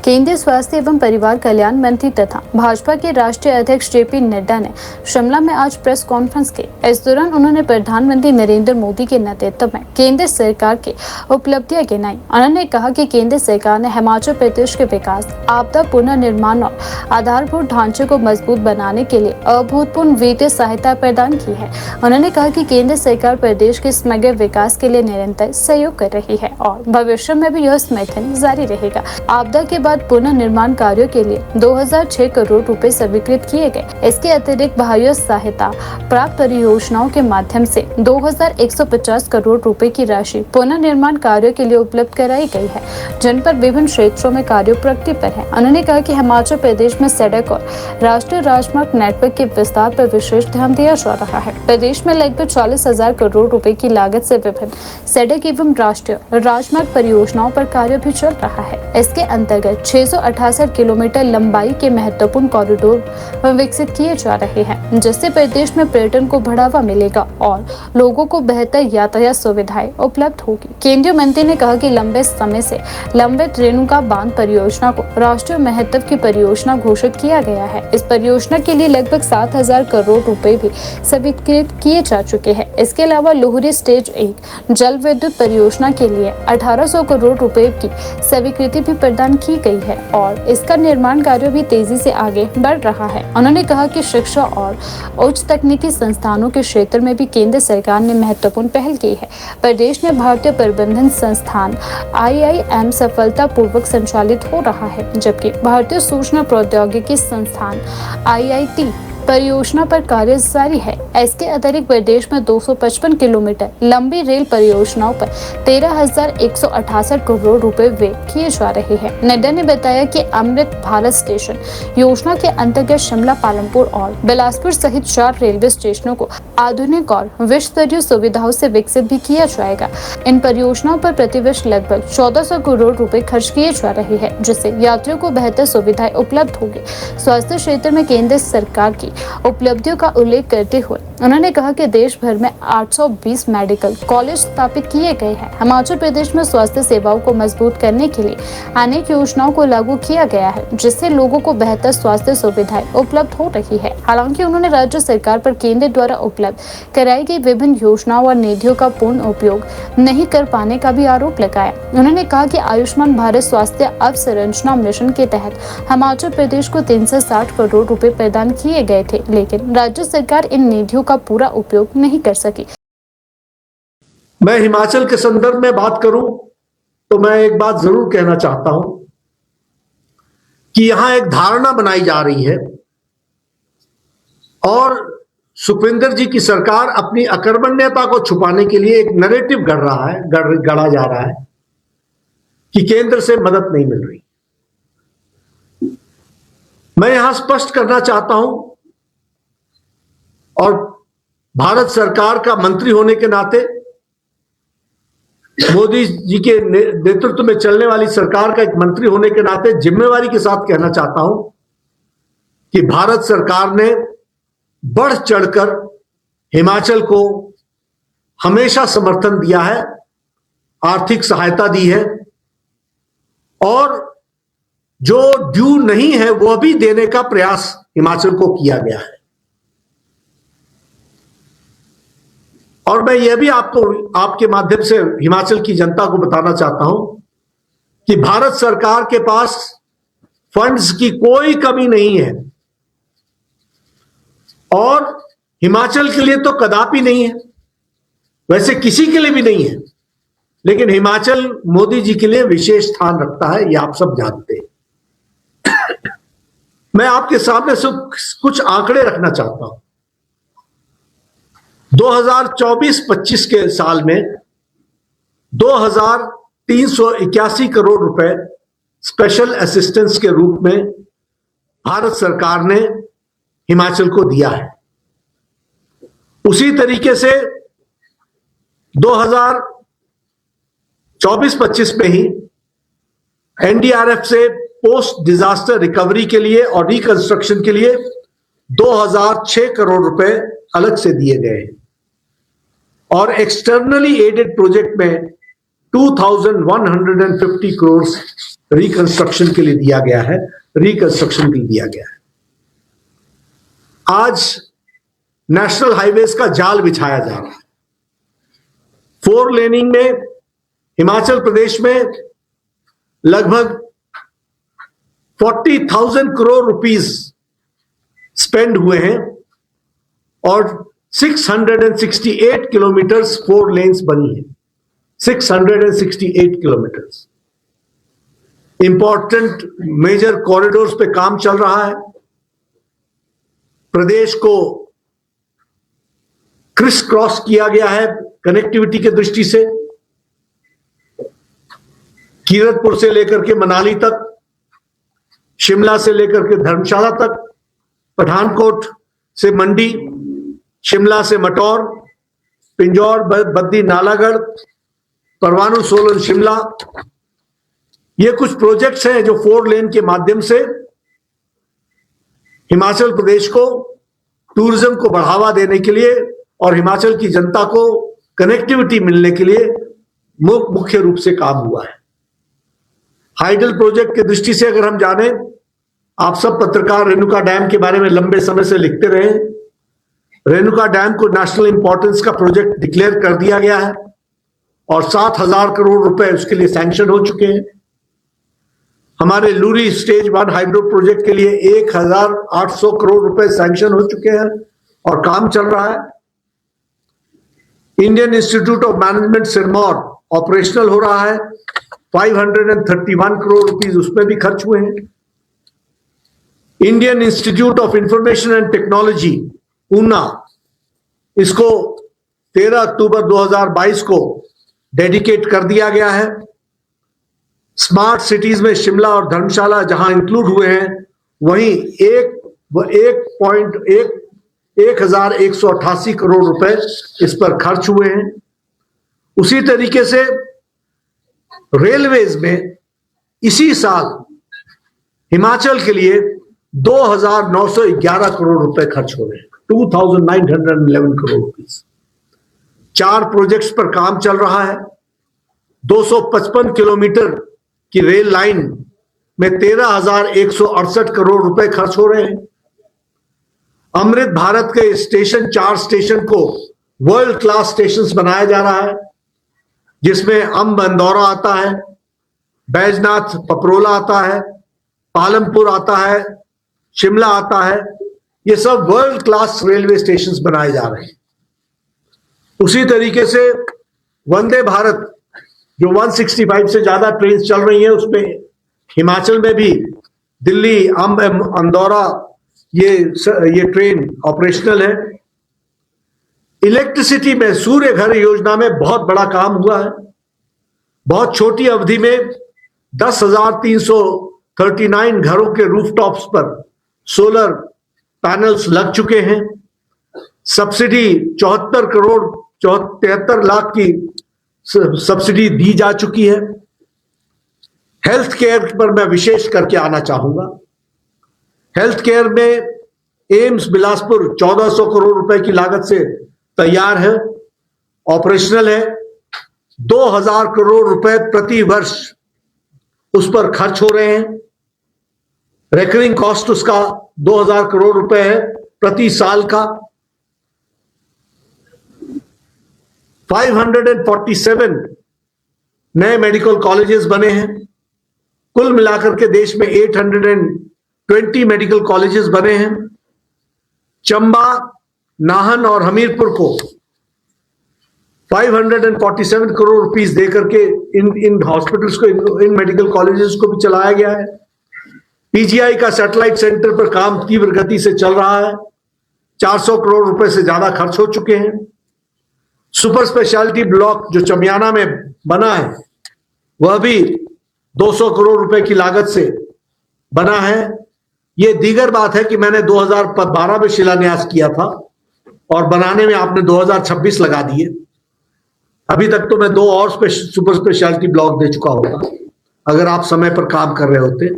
केंद्रीय स्वास्थ्य एवं परिवार कल्याण मंत्री तथा भाजपा के राष्ट्रीय अध्यक्ष जेपी नड्डा ने शिमला में आज प्रेस कॉन्फ्रेंस की। इस दौरान उन्होंने प्रधानमंत्री नरेंद्र मोदी के नेतृत्व में केंद्र सरकार की उपलब्धियां गिनाई। उन्होंने कहा कि केंद्र सरकार ने हिमाचल प्रदेश के विकास, आपदा पुनर्निर्माण और आधारभूत ढांचे को मजबूत बनाने के लिए अभूतपूर्व वित्तीय सहायता प्रदान की है। उन्होंने कहा कि केंद्र सरकार प्रदेश के समग्र विकास के लिए निरंतर सहयोग कर रही है और भविष्य में भी यह समर्थन जारी रहेगा। आपदा के बाद पुनर्निर्माण कार्यों के लिए 2006 करोड़ रुपए स्वीकृत किए गए। इसके अतिरिक्त बाह्य सहायता प्राप्त परियोजनाओं के माध्यम से 2150 करोड़ रुपए की राशि पुनर्निर्माण कार्यों के लिए उपलब्ध कराई गई है, जिन पर विभिन्न क्षेत्रों में कार्य प्रगति पर है। उन्होंने कहा कि हिमाचल प्रदेश में सड़क और राष्ट्रीय राजमार्ग नेटवर्क के विस्तार पर विशेष ध्यान दिया जा रहा है। प्रदेश में लगभग 40,000 करोड़ रुपए की लागत से विभिन्न सड़क एवं राष्ट्रीय राजमार्ग परियोजनाओं पर कार्य भी चल रहा है। इसके अंतर्गत 668 किलोमीटर लंबाई के महत्वपूर्ण कॉरिडोर विकसित किए जा रहे हैं, जिससे प्रदेश में पर्यटन को बढ़ावा मिलेगा और लोगों को बेहतर यातायात सुविधाएं उपलब्ध होगी। केंद्रीय मंत्री ने कहा कि लंबे समय से लंबित रेणुका बांध परियोजना को राष्ट्रीय महत्व की परियोजना घोषित किया गया है। इस परियोजना के लिए लगभग 7,000 करोड़ रुपए भी स्वीकृत किए जा चुके हैं। इसके अलावा लोहरी स्टेज 1 जल विद्युत परियोजना के लिए 1800 करोड़ रुपए की स्वीकृति भी प्रदान की गई है और इसका निर्माण कार्य भी तेजी से आगे बढ़ रहा है। उन्होंने कहा कि शिक्षा और उच्च तकनीकी संस्थानों के क्षेत्र में भी केंद्र सरकार ने महत्वपूर्ण पहल की है। प्रदेश में भारतीय प्रबंधन संस्थान IIM सफलतापूर्वक संचालित हो रहा है, जबकि भारतीय सूचना प्रौद्योगिकी संस्थान IIT परियोजना पर कार्य जारी है। इसके अतिरिक्त प्रदेश में 255 किलोमीटर लंबी रेल परियोजनाओं पर 13,168 करोड़ रुपए व्यय किए जा रहे हैं। नड्डा ने बताया कि अमृत भारत स्टेशन योजना के अंतर्गत शिमला, पालमपुर और बिलासपुर सहित 4 रेलवे स्टेशनों को आधुनिक और विश्वस्तरीय सुविधाओं से विकसित भी किया जाएगा। इन परियोजनाओं पर प्रतिवर्ष लगभग 1400 करोड़ रुपए खर्च किए जा रहे हैं, जिससे यात्रियों को बेहतर सुविधाएं उपलब्ध होगी। स्वास्थ्य क्षेत्र में केंद्र सरकार की उपलब्धियों का उल्लेख करते हुए उन्होंने कहा कि देश भर में 820 मेडिकल कॉलेज स्थापित किए गए हैं। हिमाचल प्रदेश में स्वास्थ्य सेवाओं को मजबूत करने के लिए अनेक योजनाओं को लागू किया गया है, जिससे लोगों को बेहतर स्वास्थ्य सुविधाएं उपलब्ध हो रही है। हालांकि उन्होंने राज्य सरकार पर केंद्र द्वारा उपलब्ध कराई गई विभिन्न योजनाओं और निधियों का पूर्ण उपयोग नहीं कर पाने का भी आरोप लगाया। उन्होंने कहा कि आयुष्मान भारत स्वास्थ्य अवसंरचना मिशन के तहत हिमाचल प्रदेश को 360 करोड़ रुपए प्रदान किए गए थे, लेकिन राज्य सरकार इन निधियों का पूरा उपयोग नहीं कर सकी। मैं हिमाचल के संदर्भ में बात करूं तो मैं एक बात जरूर कहना चाहता हूं कि यहां एक धारणा बनाई जा रही है और सुखविंदर जी की सरकार अपनी अकर्मण्यता को छुपाने के लिए एक नैरेटिव गढ़ा जा रहा है कि केंद्र से मदद नहीं मिल रही। मैं यहां स्पष्ट करना चाहता हूं और भारत सरकार का मंत्री होने के नाते, मोदी जी के नेतृत्व में चलने वाली सरकार का एक मंत्री होने के नाते जिम्मेवारी के साथ कहना चाहता हूं कि भारत सरकार ने बढ़ चढ़कर हिमाचल को हमेशा समर्थन दिया है, आर्थिक सहायता दी है और जो ड्यू नहीं है वह भी देने का प्रयास हिमाचल को किया गया है। और मैं यह भी आपके माध्यम से हिमाचल की जनता को बताना चाहता हूं कि भारत सरकार के पास फंड्स की कोई कमी नहीं है और हिमाचल के लिए तो कदापि नहीं है, वैसे किसी के लिए भी नहीं है, लेकिन हिमाचल मोदी जी के लिए विशेष स्थान रखता है, यह आप सब जानते हैं। मैं आपके सामने से कुछ आंकड़े रखना चाहता हूं। 2024-25 के साल में 2,381 करोड़ रुपए स्पेशल असिस्टेंस के रूप में भारत सरकार ने हिमाचल को दिया है। उसी तरीके से 2024-25 में ही NDRF से पोस्ट डिजास्टर रिकवरी के लिए और रिकंस्ट्रक्शन के लिए 2006 करोड़ रुपए अलग से दिए गए हैं और एक्सटर्नली एडेड प्रोजेक्ट में 2,150 करोड़ रिकंस्ट्रक्शन के लिए दिया गया है, रिकंस्ट्रक्शन के लिए दिया गया है। आज नेशनल हाईवेज का जाल बिछाया जा रहा है। 4 लेनिंग में हिमाचल प्रदेश में लगभग 40,000 करोड़ रुपीस स्पेंड हुए हैं और 668 किलोमीटर्स 4 लेन्स बनी है। 668 किलोमीटर्स इंपॉर्टेंट मेजर कॉरिडोर्स पे काम चल रहा है। प्रदेश को क्रिस क्रॉस किया गया है कनेक्टिविटी के दृष्टि से। कीरतपुर से लेकर के मनाली तक, शिमला से लेकर के धर्मशाला तक, पठानकोट से मंडी, शिमला से मटौर, पिंजौर बद्दी नालागढ़, परवाणु सोलन शिमला, ये कुछ प्रोजेक्ट्स हैं जो 4 लेन के माध्यम से हिमाचल प्रदेश को टूरिज्म को बढ़ावा देने के लिए और हिमाचल की जनता को कनेक्टिविटी मिलने के लिए मुख्य रूप से काम हुआ है। हाइडल प्रोजेक्ट की दृष्टि से अगर हम जाने, आप सब पत्रकार रेणुका डैम के बारे में लंबे समय से लिखते रहे। रेणुका डैम को नेशनल इंपॉर्टेंस का प्रोजेक्ट डिक्लेयर कर दिया गया है और 7,000 करोड़ रुपए उसके लिए सैंक्शन हो चुके हैं। हमारे लूरी स्टेज 1 हाइड्रो प्रोजेक्ट के लिए 1,800 करोड़ रुपए सैंक्शन हो चुके हैं और काम चल रहा है। Indian institute of management Sirmaur operational हो रहा है। 531 करोड़ रुपीस उसमें भी खर्च हुए हैं। Indian institute of information and technology Una, इसको 13 अक्टूबर 2022 को डेडिकेट कर दिया गया है। स्मार्ट सिटीज में शिमला और धर्मशाला जहां इंक्लूड हुए हैं, वहीं 1,188 करोड़ रुपए इस पर खर्च हुए हैं। उसी तरीके से रेलवेज में इसी साल हिमाचल के लिए 2,911 करोड़ रुपए खर्च हो रहे हैं। 2,911 करोड़ रुपीस। 4 प्रोजेक्ट्स पर काम चल रहा है। 255 किलोमीटर की रेल लाइन में 13,168 करोड़ रुपए खर्च हो रहे हैं। अमृत भारत के स्टेशन 4 स्टेशन को वर्ल्ड क्लास स्टेशंस बनाया जा रहा है, जिसमें अंब अंदौरा आता है, बैजनाथ पपरोला आता है, पालमपुर आता है, शिमला आता है। ये सब वर्ल्ड क्लास रेलवे स्टेशंस बनाए जा रहे हैं। उसी तरीके से वंदे भारत जो 165 से ज्यादा ट्रेन चल रही हैं, उसमें हिमाचल में भी दिल्ली अंब अंदौरा ये ट्रेन ऑपरेशनल है। इलेक्ट्रिसिटी में सूर्य घर योजना में बहुत बड़ा काम हुआ है। बहुत छोटी अवधि में 10,339 घरों के रूफटॉप्स पर सोलर पैनल्स लग चुके हैं। सब्सिडी 73 लाख की सब्सिडी दी जा चुकी है। हेल्थ केयर पर मैं विशेष करके आना चाहूंगा। हेल्थ केयर में एम्स बिलासपुर 1,400 करोड़ रुपए की लागत से तैयार है, ऑपरेशनल है। 2,000 करोड़ रुपए प्रति वर्ष उस पर खर्च हो रहे हैं। रेकरिंग कॉस्ट उसका 2,000 करोड़ रुपए है प्रति साल का। 547 नए मेडिकल कॉलेजेस बने हैं। कुल मिलाकर के देश में 820 मेडिकल कॉलेजेस बने हैं। चंबा, नाहन और हमीरपुर को 547 करोड़ रुपीस देकर के इन हॉस्पिटल्स को, इन मेडिकल कॉलेजेस को भी चलाया गया है। पीजीआई का सैटेलाइट सेंटर पर काम तीव्र गति से चल रहा है। 400 करोड़ रुपए से ज्यादा खर्च हो चुके हैं। सुपर स्पेशलिटी ब्लॉक जो चमियाना में बना है, वह भी 200 करोड़ रुपए की लागत से बना है। यह दीगर बात है कि मैंने 2012 में शिलान्यास किया था और बनाने में आपने 2026 लगा दिए। अभी तक तो मैं 2 और सुपर स्पेशलिटी ब्लॉक दे चुका होता अगर आप समय पर काम कर रहे होते।